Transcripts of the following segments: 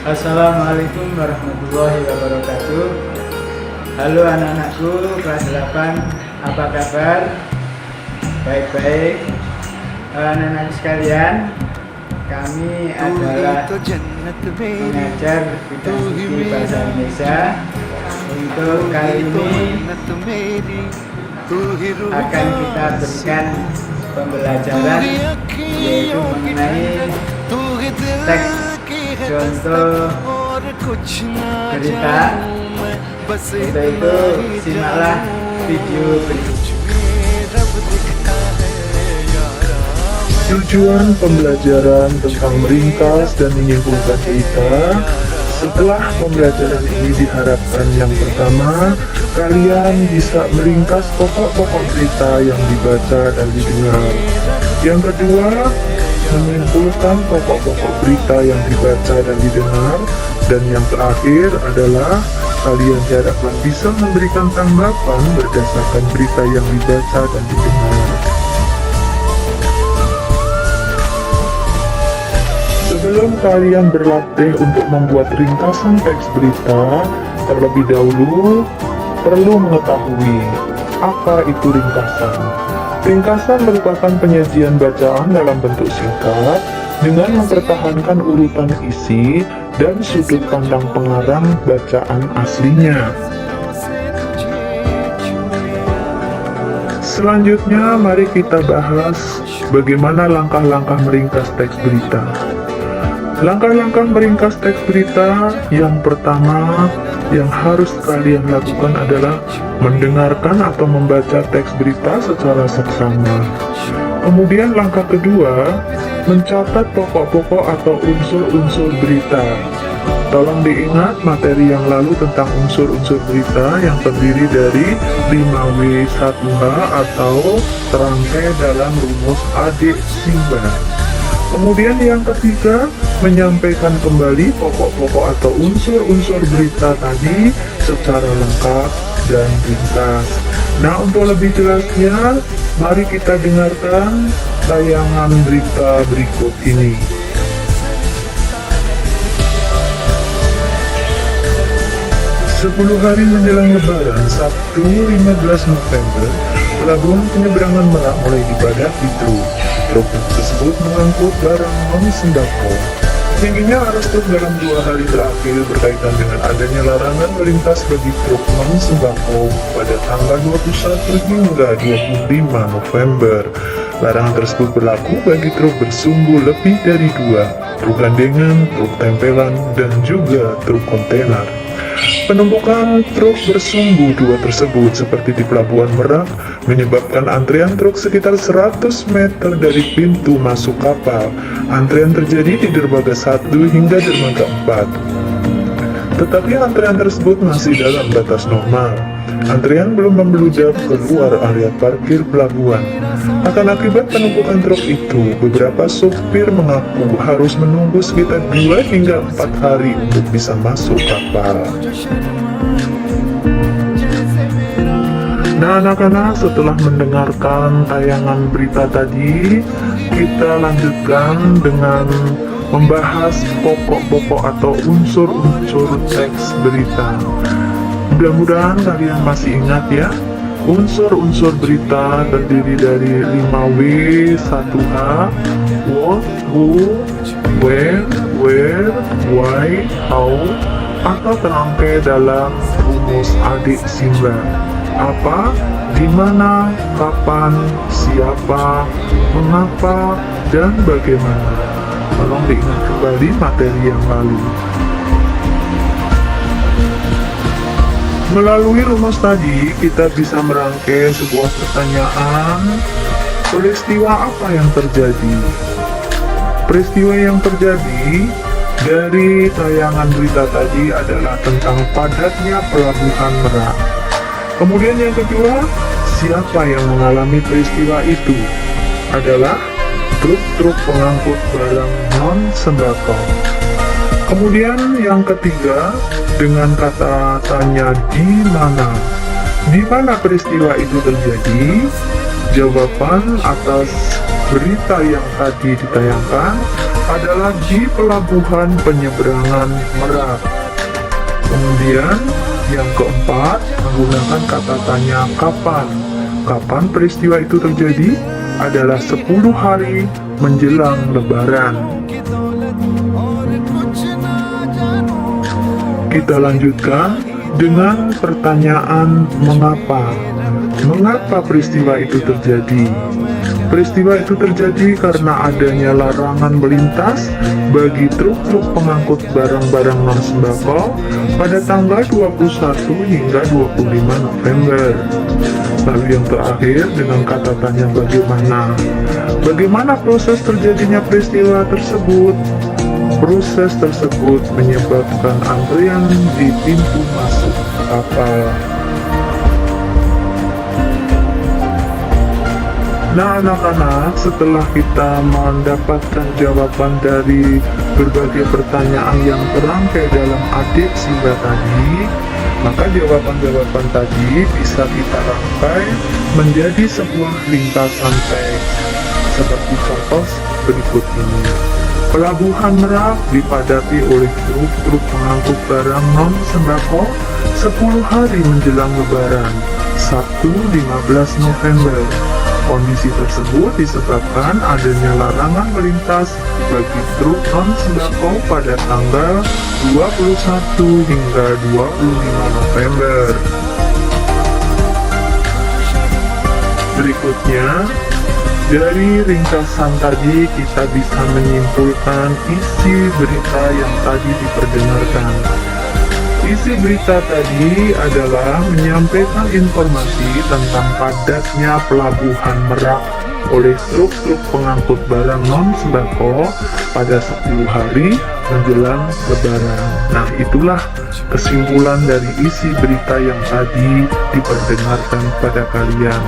Assalamualaikum warahmatullahi wabarakatuh. Halo anak-anakku kelas 8, apa kabar? Baik-baik. Anak-anak sekalian, kami adalah mengajar bidang studi bahasa Indonesia. Untuk kali ini akan kita berikan pembelajaran yaitu mengenai teks contoh berita. Untuk itu simaklah video berikut. Tujuan pembelajaran tentang meringkas dan menyimpulkan berita. Setelah pembelajaran ini diharapkan yang pertama, kalian bisa meringkas pokok-pokok berita yang dibaca dan didengar. Yang kedua, menyimpulkan pokok-pokok berita yang dibaca dan didengar. Dan yang terakhir adalah kalian diharapkan bisa memberikan tanggapan berdasarkan berita yang dibaca dan didengar. Sebelum kalian berlatih untuk membuat ringkasan teks berita, terlebih dahulu perlu mengetahui apa itu ringkasan. Ringkasan merupakan penyajian bacaan dalam bentuk singkat dengan mempertahankan urutan isi dan sudut pandang pengarang bacaan aslinya. Selanjutnya, mari kita bahas bagaimana langkah-langkah meringkas teks berita. Langkah-langkah meringkas teks berita yang pertama yang harus kalian lakukan adalah mendengarkan atau membaca teks berita secara seksama. Kemudian langkah kedua, mencatat pokok-pokok atau unsur-unsur berita. Tolong diingat materi yang lalu tentang unsur-unsur berita yang terdiri dari 5W1H atau terangkai dalam rumus adik Simba. Kemudian yang ketiga, menyampaikan kembali pokok-pokok atau unsur-unsur berita tadi secara lengkap dan ringkas. Nah, untuk lebih jelasnya, mari kita dengarkan tayangan berita berikut ini. Sepuluh hari menjelang Lebaran, Sabtu 15 November, pelabuhan penyeberangan Merak mulai dipadati truk. Truk tersebut mengangkut barang non-sembako. Tingginya arus truk dalam 2 hari terakhir berkaitan dengan adanya larangan melintas bagi truk non-sembako pada tanggal 21 hingga 25 November. Larangan tersebut berlaku bagi truk bersumbu lebih dari 2, truk gandengan, truk tempelan, dan juga truk kontainer. Penumpukan truk bersumbu 2 tersebut seperti di Pelabuhan Merak menyebabkan antrian truk sekitar 100 meter dari pintu masuk kapal. Antrian terjadi di dermaga 1 hingga dermaga 4. Tetapi antrian tersebut masih dalam batas normal. Antrian belum membludak keluar area parkir pelabuhan. Akan akibat penumpukan truk itu, beberapa sopir mengaku harus menunggu sekitar 2 hingga 4 hari untuk bisa masuk kapal. Nah, anak-anak, setelah mendengarkan tayangan berita tadi, kita lanjutkan dengan membahas pokok-pokok atau unsur-unsur teks berita. Mudah-mudahan kalian masih ingat ya, unsur-unsur berita terdiri dari 5W1H, what, who, when, where, why, how, atau terangkai dalam rumus adik Simba. Apa, di mana, kapan, siapa, mengapa, dan bagaimana. Tolong diingat kembali materi yang lalu. Melalui rumus tadi, kita bisa merangkai sebuah pertanyaan, peristiwa apa yang terjadi? Peristiwa yang terjadi dari tayangan berita tadi adalah tentang padatnya Pelabuhan Merak. Kemudian yang kedua, siapa yang mengalami peristiwa itu? Adalah truk-truk pengangkut barang non-sembako. Kemudian yang ketiga, dengan kata tanya di mana? Di mana peristiwa itu terjadi? Jawaban atas berita yang tadi ditayangkan adalah di Pelabuhan Penyeberangan Merak. Kemudian yang keempat, menggunakan kata tanya kapan. Kapan peristiwa itu terjadi? Adalah 10 hari menjelang Lebaran. Kita lanjutkan dengan pertanyaan mengapa. Mengapa peristiwa itu terjadi? Peristiwa itu terjadi karena adanya larangan melintas bagi truk-truk pengangkut barang-barang non-sembako pada tanggal 21 hingga 25 November. Lalu yang terakhir dengan kata tanya bagaimana. Bagaimana proses terjadinya peristiwa tersebut? Proses tersebut menyebabkan antrian di pintu masuk kapal. Nah anak-anak, setelah kita mendapatkan jawaban dari berbagai pertanyaan yang terangkai dalam adik Simba tadi, maka jawaban-jawaban tadi bisa kita rangkai menjadi sebuah ringkasan teks seperti contoh berikut ini. Pelabuhan Merak dipadati oleh truk-truk pengangkut barang non-sembako 10 hari menjelang Lebaran, Sabtu 15 November. Kondisi tersebut disebabkan adanya larangan melintas bagi truk non-sembako pada tanggal 21 hingga 25 November. Berikutnya, dari ringkasan tadi kita bisa menyimpulkan isi berita yang tadi diperdengarkan. Isi berita tadi adalah menyampaikan informasi tentang padatnya Pelabuhan Merak oleh truk-truk pengangkut barang non-sembako pada 10 hari menjelang Lebaran. Nah, itulah kesimpulan dari isi berita yang tadi diperdengarkan pada kalian.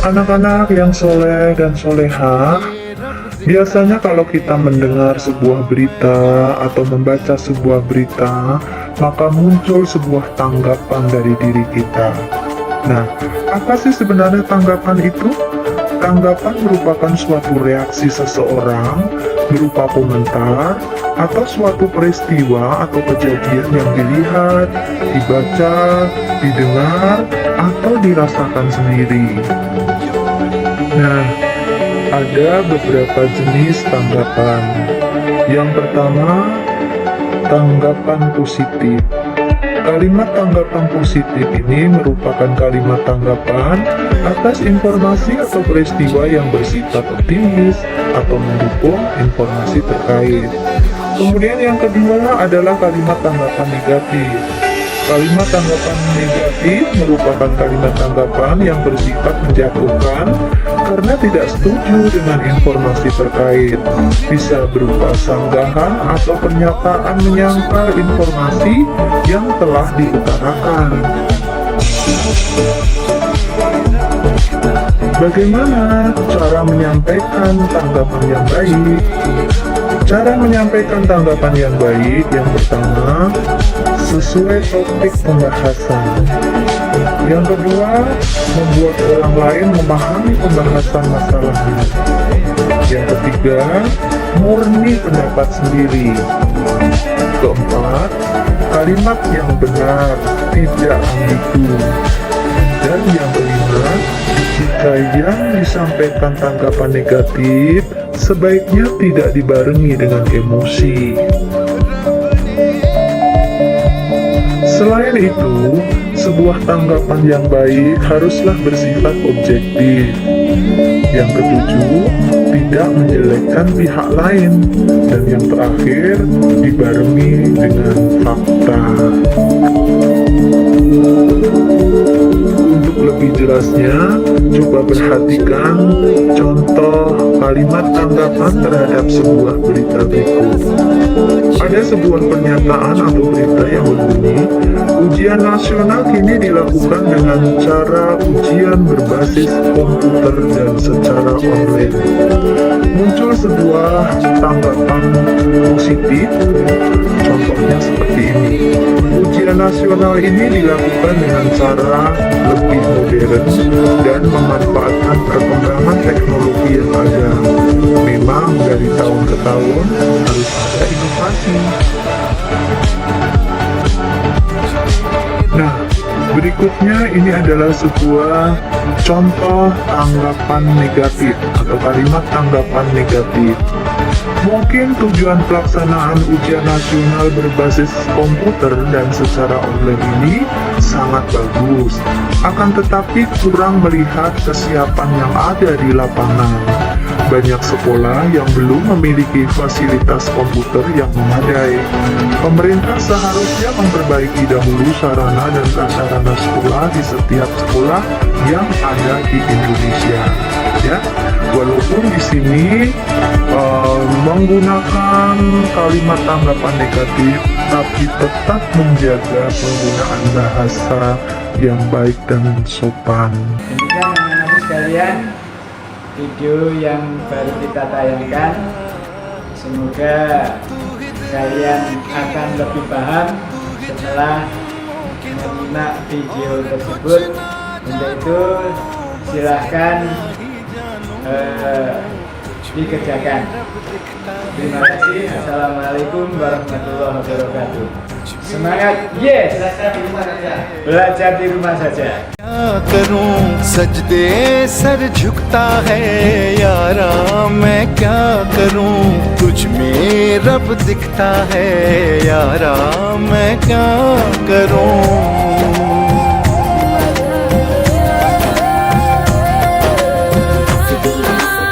Anak-anak yang soleh dan solehah, biasanya kalau kita mendengar sebuah berita atau membaca sebuah berita, maka muncul sebuah tanggapan dari diri kita. Nah, apa sih sebenarnya tanggapan itu? Tanggapan merupakan suatu reaksi seseorang berupa komentar atau suatu peristiwa atau kejadian yang dilihat, dibaca, didengar, atau dirasakan sendiri. Nah, ada beberapa jenis tanggapan. Yang pertama, tanggapan positif. Kalimat tanggapan positif ini merupakan kalimat tanggapan atas informasi atau peristiwa yang bersifat optimis atau mendukung informasi terkait. Kemudian yang kedua adalah kalimat tanggapan negatif. Kalimat tanggapan negatif merupakan kalimat tanggapan yang bersifat menjatuhkan karena tidak setuju dengan informasi terkait. Bisa berupa sanggahan atau pernyataan menyangkal informasi yang telah diutarakan. Bagaimana cara menyampaikan tanggapan yang baik? Cara menyampaikan tanggapan yang baik yang pertama, sesuai topik pembahasan. Yang kedua, membuat orang lain memahami pembahasan masalahnya. Yang ketiga, murni pendapat sendiri. Keempat, kalimat yang benar, tidak ambigu. Dan yang kelima, jika yang disampaikan tanggapan negatif, sebaiknya tidak dibarengi dengan emosi. Selain itu, sebuah tanggapan yang baik haruslah bersifat objektif. Yang ketujuh, tidak menjelekkan pihak lain. Dan yang terakhir, dibarengi dengan fakta. Untuk lebih jelasnya, coba perhatikan contoh kalimat tanggapan terhadap sebuah berita berikut. Ada sebuah pernyataan atau berita yang berbunyi, ujian nasional kini dilakukan dengan cara ujian berbasis komputer dan secara online. Muncul sebuah tanggapan positif, contohnya seperti ini. Ujian nasional ini dilakukan dengan cara lebih modern. modern dan memanfaatkan perkembangan teknologi yang ada. Memang dari tahun ke tahun harus ada inovasi. Nah, berikutnya ini adalah sebuah contoh tanggapan negatif atau kalimat tanggapan negatif. Mungkin tujuan pelaksanaan ujian nasional berbasis komputer dan secara online ini sangat bagus, akan tetapi kurang melihat kesiapan yang ada di lapangan. Banyak sekolah yang belum memiliki fasilitas komputer yang memadai. Pemerintah seharusnya memperbaiki dahulu sarana dan prasarana sekolah di setiap sekolah yang ada di Indonesia. Ya, walaupun di sini menggunakan kalimat tanggapan negatif, tapi tetap menjaga penggunaan bahasa yang baik dan sopan. Demikian anak-anak sekalian, video yang baru kita tayangkan. Semoga kalian akan lebih paham setelah menyimak video tersebut. Untuk itu silahkan dikerjakan. Terima kasih. Assalamualaikum warahmatullahi wabarakatuh. Semangat, yes. Belajar di rumah saja. क्या करूं सजदे सर झुकता है यारा, मैं क्या करूं तुझ में रब दिखता है यारा, मैं क्या करूं।